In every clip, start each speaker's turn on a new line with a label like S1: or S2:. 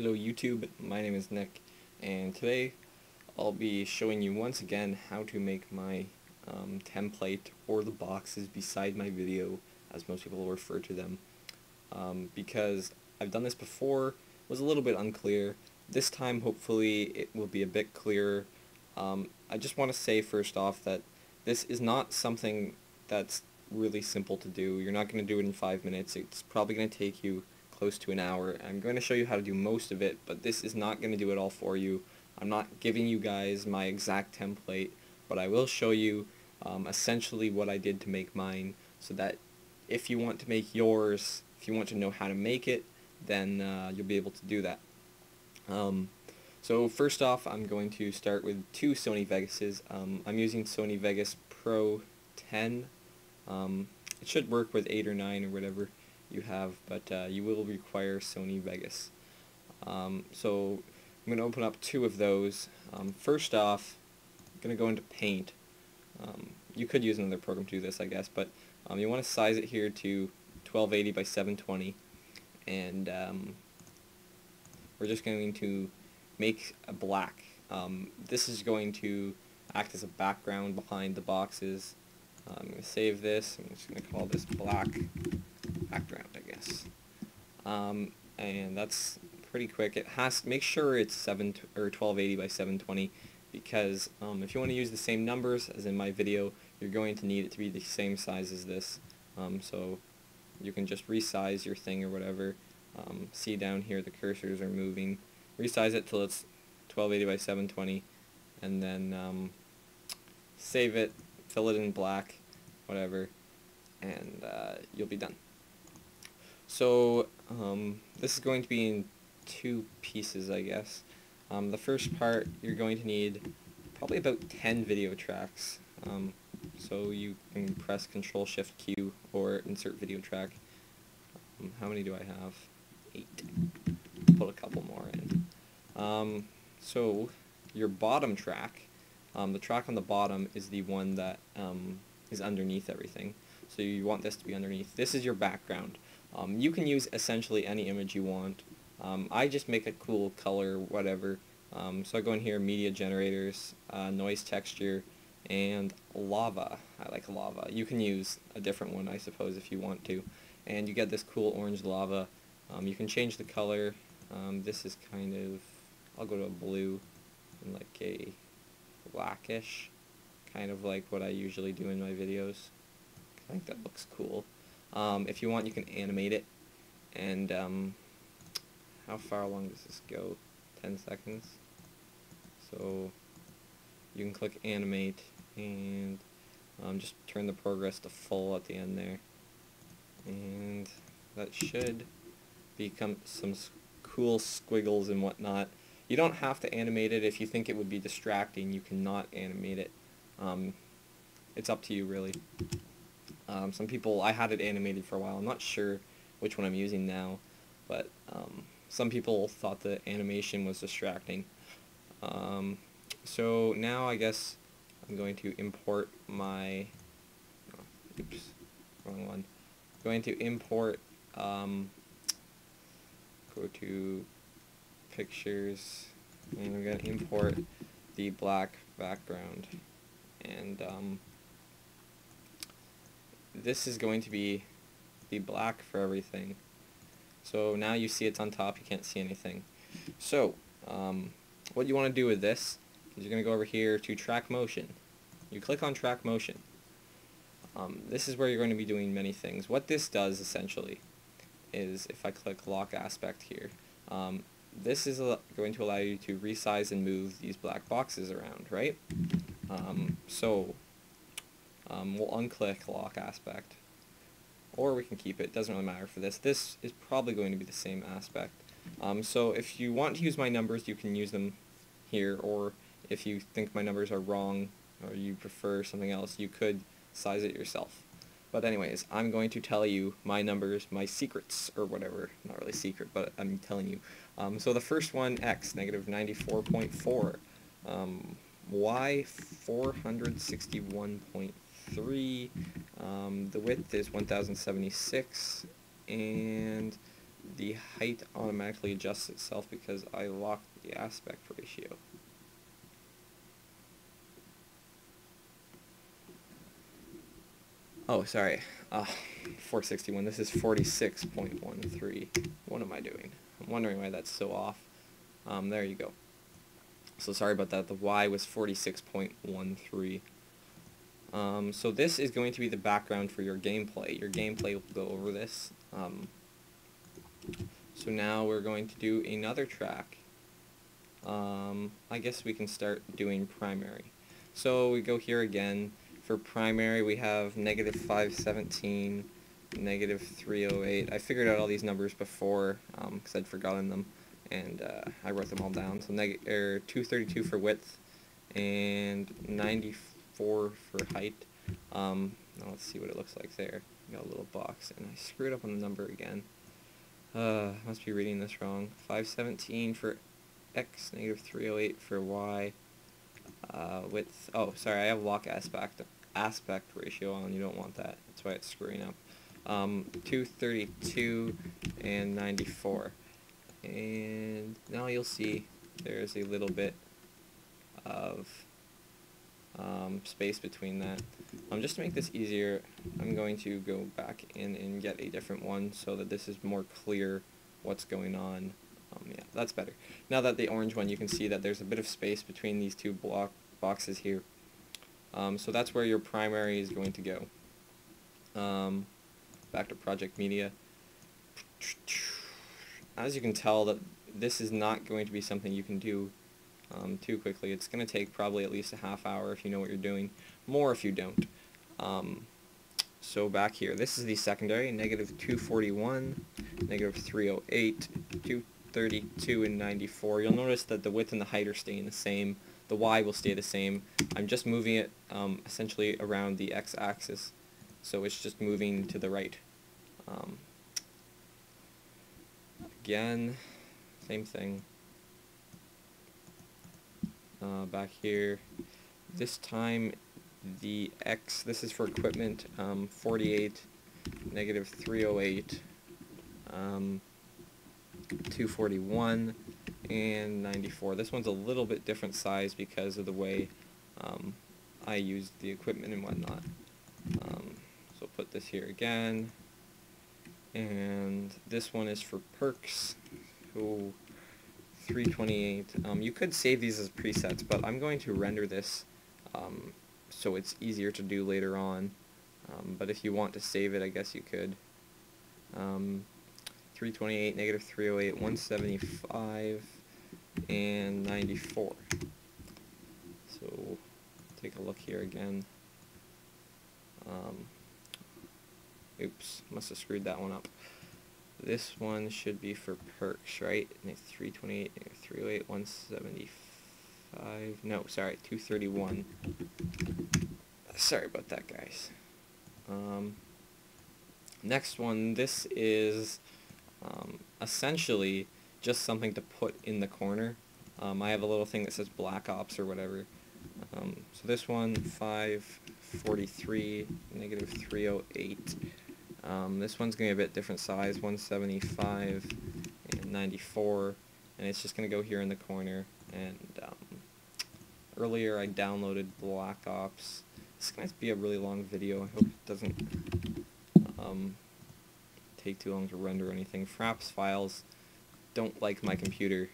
S1: Hello YouTube, my name is Nick, and today I'll be showing you once again how to make my template or the boxes beside my video, as most people will refer to them, because I've done this before, was a little bit unclear. This time hopefully it will be a bit clearer. I just want to say first off that this is not something that's really simple to do. You're not going to do it in 5 minutes. It's probably going to take you close to an hour. I'm going to show you how to do most of it, but this is not going to do it all for you. I'm not giving you guys my exact template, but I will show you essentially what I did to make mine, so that if you want to make yours, if you want to know how to make it, then you'll be able to do that. So first off, I'm going to start with two Sony Vegases. I'm using Sony Vegas Pro 10. It should work with 8 or 9 or whatever you have, but you will require Sony Vegas. So I'm going to open up two of those. First off, I'm going to go into Paint. You could use another program to do this, I guess, but you want to size it here to 1280 by 720, and we're just going to make a black. This is going to act as a background behind the boxes. I'm going to save this. I'm just going to call this black background, I guess. And that's pretty quick. It has, make sure it's 1280 by 720, because if you want to use the same numbers as in my video, you're going to need it to be the same size as this. So you can just resize your thing or whatever. See down here the cursors are moving. Resize it till it's 1280 by 720, and then save it, fill it in black, whatever, and you'll be done. So this is going to be in two pieces, I guess. The first part, you're going to need probably about 10 video tracks. So you can press Control-Shift-Q or insert video track. How many do I have? 8. Put a couple more in. So your bottom track, the track on the bottom is the one that is underneath everything. So you want this to be underneath. This is your background. You can use essentially any image you want. I just make a cool color, whatever. So I go in here, media generators, noise texture, and lava. I like lava. You can use a different one, I suppose, if you want to. And you get this cool orange lava. You can change the color. This is kind of, I'll go to a blue and like a blackish, kind of like what I usually do in my videos. I think that looks cool. If you want, you can animate it. And how far along does this go? 10 seconds. So you can click animate and just turn the progress to full at the end there. And that should become some cool squiggles and whatnot. You don't have to animate it. If you think it would be distracting, you cannot animate it. It's up to you, really. Some people, I had it animated for a while. I'm not sure which one I'm using now, but some people thought the animation was distracting. So now I guess I'm going to import my, oops, wrong one. I'm going to import, go to pictures, and I'm going to import the black background, and this is going to be the black for everything. So now you see it's on top, you can't see anything. So what you want to do with this is you're going to go over here to track motion. You click on track motion. This is where you're going to be doing many things. What this does essentially is, if I click lock aspect here, this is going to allow you to resize and move these black boxes around, right? We'll unclick lock aspect, or we can keep it. Doesn't really matter for this. This is probably going to be the same aspect. So if you want to use my numbers, you can use them here, or if you think my numbers are wrong or you prefer something else, you could size it yourself. But anyways, I'm going to tell you my numbers, my secrets, or whatever. Not really secret, but I'm telling you. So the first one, X, negative 94.4. Y, 461.3. The width is 1076. And the height automatically adjusts itself because I locked the aspect ratio. Oh, sorry, 461, this is 46.13. What am I doing? I'm wondering why that's so off. There you go. So sorry about that, the Y was 46.13. So this is going to be the background for your gameplay. Your gameplay will go over this. So now we're going to do another track. I guess we can start doing primary. So we go here again. For primary we have negative 517, negative 308. I figured out all these numbers before because I'd forgotten them, and I wrote them all down. So 232 for width and 94 for height. Now let's see what it looks like there. Got a little box, and I screwed up on the number again. Must be reading this wrong. 517 for X, negative 308 for Y. Width. Oh, sorry, I have lock aspect ratio on. You don't want that. That's why it's screwing up. 232 and 94. And now you'll see there's a little bit of space between that. Just to make this easier, I'm going to go back in and get a different one so that this is more clear what's going on. Yeah, that's better. Now that the orange one, you can see that there's a bit of space between these two boxes here. So that's where your primary is going to go. Back to project media. As you can tell, that this is not going to be something you can do too quickly. It's going to take probably at least a half hour if you know what you're doing, more if you don't. So back here, this is the secondary, negative 241, negative 308, 232, and 94. You'll notice that the width and the height are staying the same. The Y will stay the same. I'm just moving it essentially around the x-axis, so it's just moving to the right. Again, same thing. Back here, this time the X, this is for equipment, 48, negative 308, 241, and 94. This one's a little bit different size because of the way I used the equipment and whatnot. So put this here again, and this one is for perks. So 328. You could save these as presets, but I'm going to render this so it's easier to do later on. But if you want to save it, I guess you could. 328, negative 308, 175, and 94. So take a look here again. Oops, must have screwed that one up. This one should be for perks, right? 328, 308, 175. No, sorry, 231. Sorry about that, guys. Next one, this is essentially just something to put in the corner. I have a little thing that says Black Ops or whatever. So this one, 543, negative 308. This one's going to be a bit different size, 175 and 94, and it's just going to go here in the corner. And earlier I downloaded Black Ops. This is going to be a really long video. I hope it doesn't take too long to render or anything. Fraps files don't like my computer,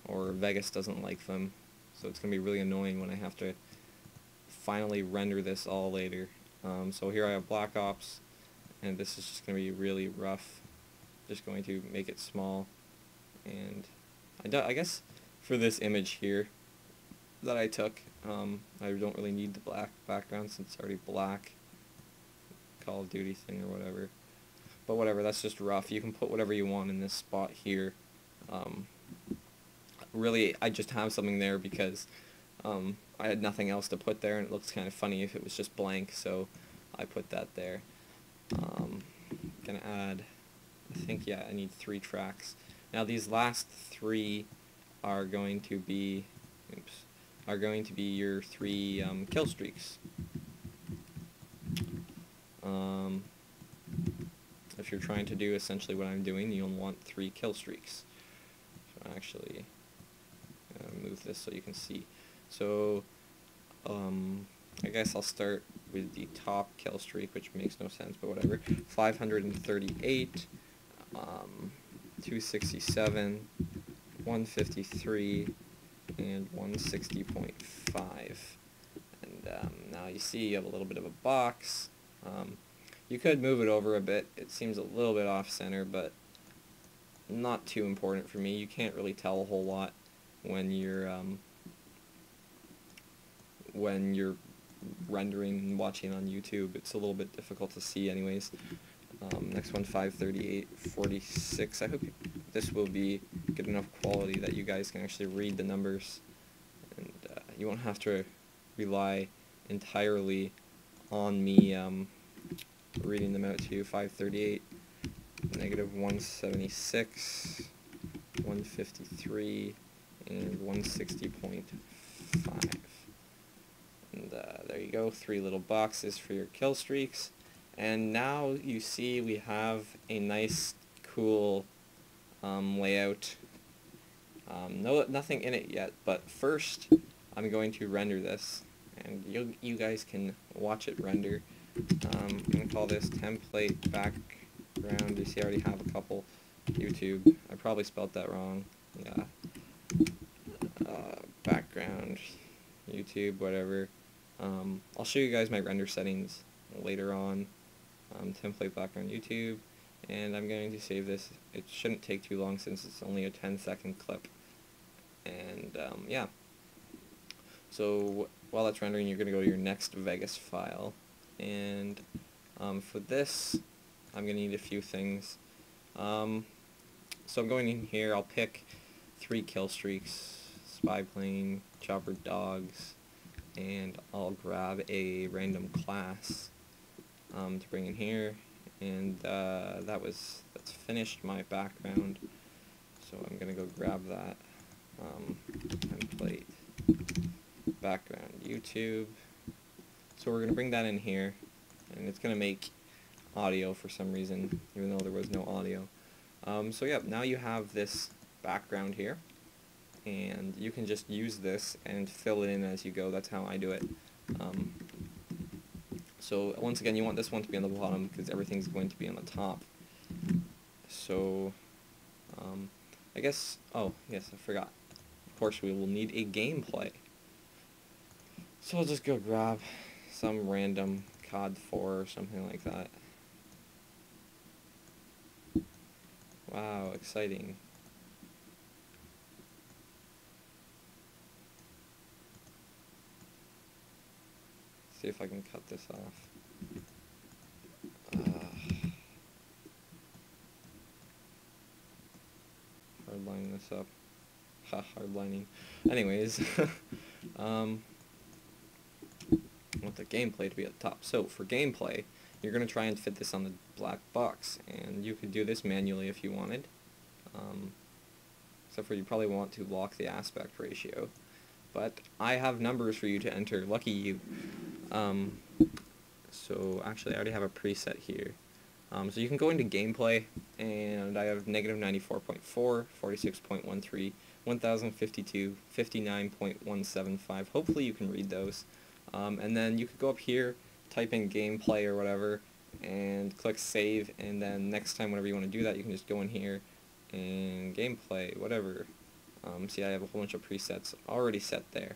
S1: or Vegas doesn't like them, so it's going to be really annoying when I have to finally render this all later. So here I have Black Ops, and this is just going to be really rough. Just going to make it small, and I guess for this image here that I took, I don't really need the black background since it's already black. Call of Duty thing or whatever. But whatever, that's just rough. You can put whatever you want in this spot here. Really, I just have something there because I had nothing else to put there, and it looks kind of funny if it was just blank, so I put that there. Gonna add, I think, yeah, I need 3 tracks. Now these last 3 are going to be, your 3 kill streaks. if you're trying to do essentially what I'm doing, you'll want 3 kill streaks. So actually, move this so you can see. So, I guess I'll start with the top kill streak, which makes no sense, but whatever. 538, 267, 153, and 160.5. And now you see you have a little bit of a box. You could move it over a bit. It seems a little bit off center, but not too important for me. You can't really tell a whole lot when you're rendering and watching on YouTube. It's a little bit difficult to see anyways. Next one, 538, 46. I hope this will be good enough quality that you guys can actually read the numbers, and you won't have to rely entirely on me reading them out to you. 538, negative 176, 153, and 160.5. And there you go, 3 little boxes for your kill streaks. And now you see we have a nice, cool layout. Nothing in it yet, but first I'm going to render this, and you guys can watch it render. I'm going to call this template background. You see I already have a couple. YouTube. I probably spelled that wrong. Yeah. Background. YouTube, whatever. I'll show you guys my render settings later on. Template background YouTube, and I'm going to save this. It shouldn't take too long since it's only a 10-second clip. And yeah. So while that's rendering, you're going to go to your next Vegas file, and for this I'm going to need a few things. So I'm going in here, I'll pick 3 kill streaks, spy plane, chopper dogs, and I'll grab a random class to bring in here, and that's finished my background, so I'm gonna go grab that template background YouTube. So we're gonna bring that in here, and it's gonna make audio for some reason, even though there was no audio. So yeah, now you have this background here, and you can just use this and fill it in as you go. That's how I do it. So once again, you want this one to be on the bottom because everything's going to be on the top. So I guess, oh yes, I forgot. Of course, we will need a gameplay. So I'll just go grab some random COD 4 or something like that. Wow, exciting. See if I can cut this off. Hardlining this up. Ha, hardlining. Anyways, I want the gameplay to be at the top. So for gameplay, you're going to try and fit this on the black box, and you could do this manually if you wanted. Except for you probably want to lock the aspect ratio. But I have numbers for you to enter. Lucky you. So actually I already have a preset here. So you can go into gameplay, and I have negative 94.4, 46.13, 1052, 59.175. Hopefully you can read those. And then you could go up here, type in gameplay or whatever, and click save, and then next time whenever you want to do that, you can just go in here and gameplay, whatever. See, I have a whole bunch of presets already set there.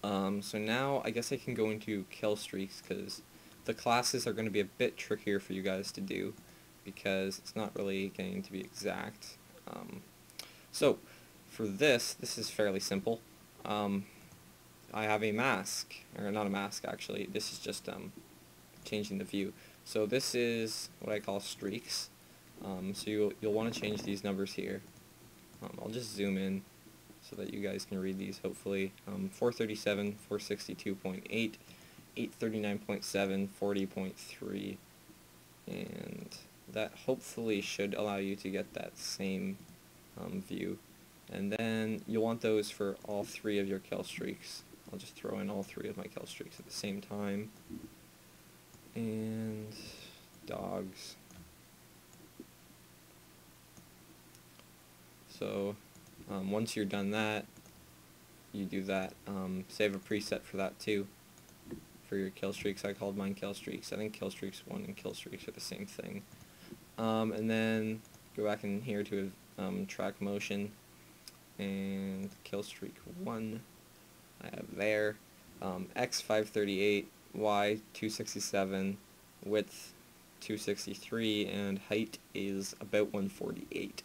S1: So now I guess I can go into kill streaks, because the classes are going to be a bit trickier for you guys to do, because it's not really going to be exact. So for this is fairly simple. I have a mask, or not a mask actually, this is just changing the view. So this is what I call streaks. So you'll want to change these numbers here. I'll just zoom in so that you guys can read these, hopefully. 437, 462.8, 839.7, 40.3, and that hopefully should allow you to get that same view. And then you'll want those for all 3 of your kill streaks. I'll just throw in all 3 of my kill streaks at the same time. And dogs. So once you're done that, you do that. Save a preset for that too, for your kill streaks. I called mine kill streaks. I think kill streaks 1 and kill streaks are the same thing. And then go back in here to track motion, and kill streak 1 I have there. X 538, Y 267, width 263, and height is about 148.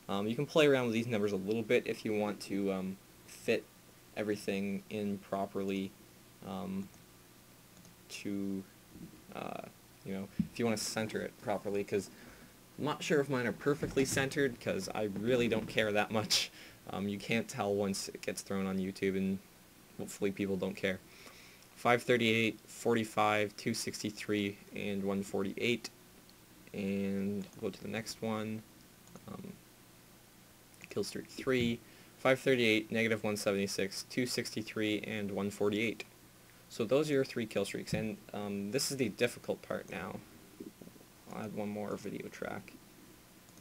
S1: You can play around with these numbers a little bit if you want to fit everything in properly, you know, if you want to center it properly, because I'm not sure if mine are perfectly centered, because I really don't care that much. You can't tell once it gets thrown on YouTube, and hopefully people don't care. 538, 45, 263, and 148. And go to the next one. Kill streak 3, 538, negative 176, 263, and 148. So those are your 3 kill streaks, and this is the difficult part now. I'll add one more video track,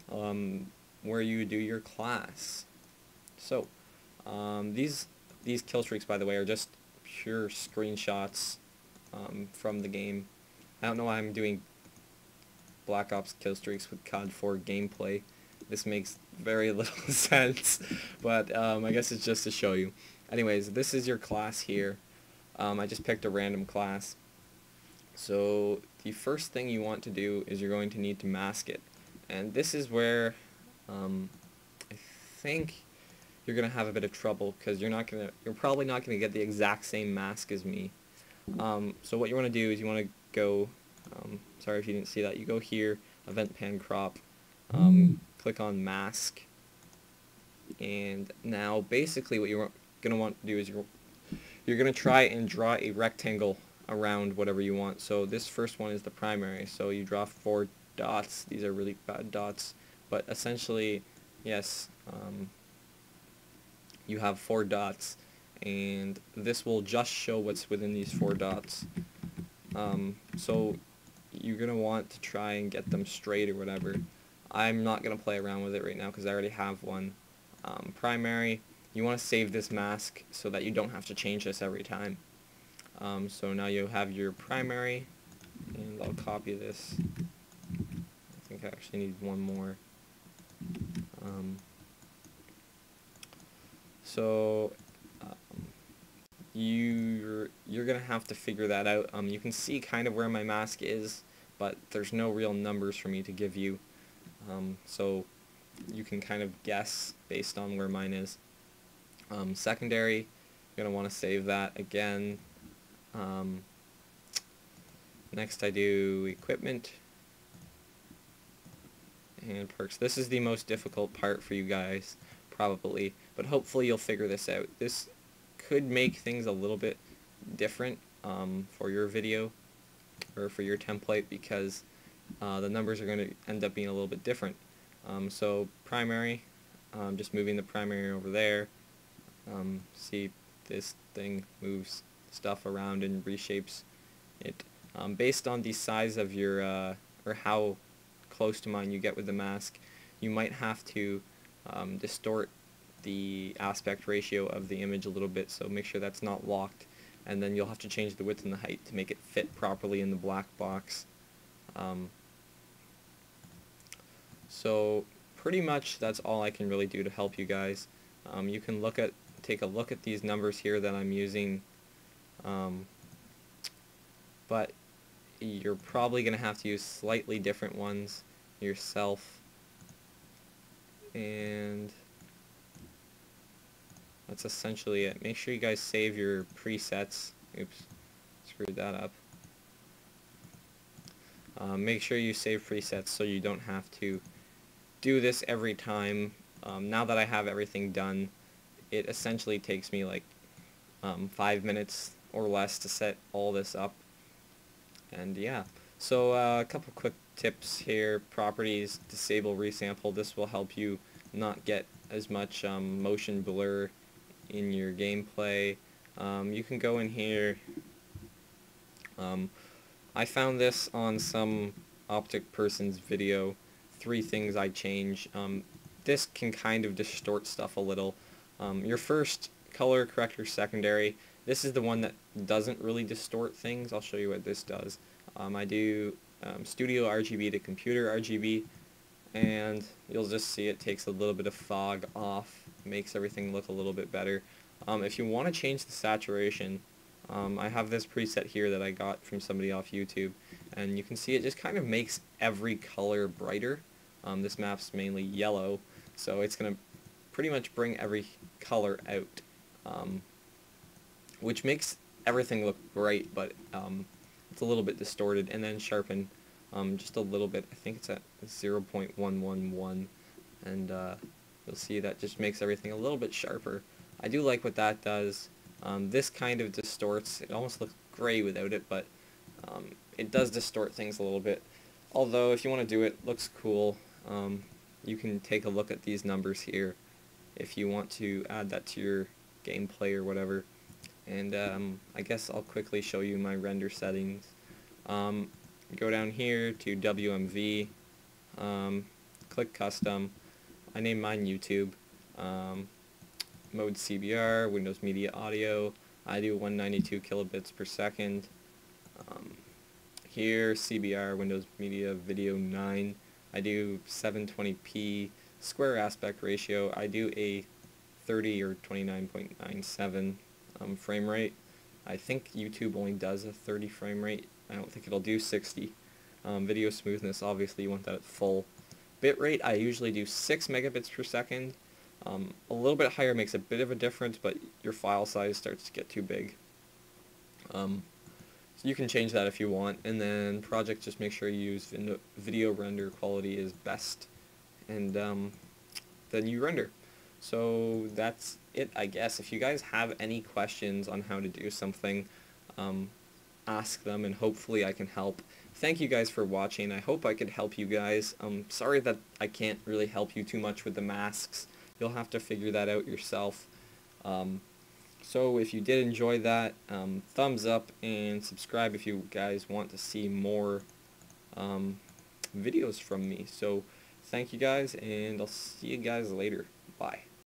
S1: where you do your class. So these kill streaks, by the way, are just pure screenshots from the game. I don't know why I'm doing Black Ops kill streaks with COD 4 gameplay. This makes very little sense, but I guess it's just to show you. Anyways, this is your class here. I just picked a random class. So the first thing you want to do is you're going to need to mask it, and this is where I think you're gonna have a bit of trouble, because you're probably not gonna get the exact same mask as me. So what you want to do is you want to go, sorry if you didn't see that, you go here, event pan crop, click on mask, and now basically what you're gonna want to do is you're gonna try and draw a rectangle around whatever you want. So this first one is the primary, so you draw 4 dots. These are really bad dots, but essentially, yes, you have 4 dots, and this will just show what's within these 4 dots. So you're going to want to try and get them straight or whatever. I'm not going to play around with it right now because I already have one. Primary, you want to save this mask so that you don't have to change this every time. So now you have your primary, and I'll copy this. I think I actually need one more. So you're gonna have to figure that out. You can see kind of where my mask is, but there's no real numbers for me to give you. So you can kind of guess based on where mine is. Secondary, you're gonna want to save that again. Next I do equipment and perks. This is the most difficult part for you guys, probably, but hopefully you'll figure this out. This could make things a little bit different for your video or for your template, because the numbers are going to end up being a little bit different. So primary, just moving the primary over there. See, this thing moves stuff around and reshapes it. Based on the size of your, or how close to mine you get with the mask, you might have to distort the aspect ratio of the image a little bit, so make sure that's not locked, and then you'll have to change the width and the height to make it fit properly in the black box. So pretty much that's all I can really do to help you guys. You can take a look at these numbers here that I'm using, but you're probably going to have to use slightly different ones yourself, and that's essentially it. Make sure you guys save your presets. Oops, screwed that up. Make sure you save presets so you don't have to do this every time. Now that I have everything done, it essentially takes me like 5 minutes or less to set all this up. And yeah, so a couple quick tips here. Properties, disable resample. This will help you not get as much motion blur in your gameplay. You can go in here. I found this on some optic person's video, 3 things I change. This can kind of distort stuff a little. Your first color corrector secondary, this is the one that doesn't really distort things. I'll show you what this does. I do studio RGB to computer RGB, and you'll just see it takes a little bit of fog off, makes everything look a little bit better. If you want to change the saturation, I have this preset here that I got from somebody off YouTube, and you can see it just kind of makes every color brighter. This map's mainly yellow, so it's going to pretty much bring every color out, which makes everything look bright, but it's a little bit distorted. And then sharpen just a little bit. I think it's at 0.111, and you'll see that just makes everything a little bit sharper. I do like what that does. This kind of distorts. It almost looks gray without it, but it does distort things a little bit. Although if you want to do it, looks cool. You can take a look at these numbers here if you want to add that to your gameplay or whatever. And I guess I'll quickly show you my render settings. Go down here to WMV, click custom. I name mine YouTube. Mode CBR, Windows Media Audio. I do 192 kilobits per second. Here, CBR, Windows Media Video 9. I do 720p square aspect ratio. I do a 30 or 29.97 frame rate. I think YouTube only does a 30 frame rate. I don't think it'll do 60. Video smoothness, obviously you want that at full. Bitrate, I usually do 6 megabits per second. A little bit higher makes a bit of a difference, but your file size starts to get too big. So you can change that if you want. And then project, just make sure you use video render quality is best, and then you render. So that's it, I guess. If you guys have any questions on how to do something, ask them, and hopefully I can help. Thank you guys for watching. I hope I could help you guys. Sorry that I can't really help you too much with the masks. You'll have to figure that out yourself. So if you did enjoy that, thumbs up and subscribe if you guys want to see more videos from me. So thank you guys, and I'll see you guys later. Bye.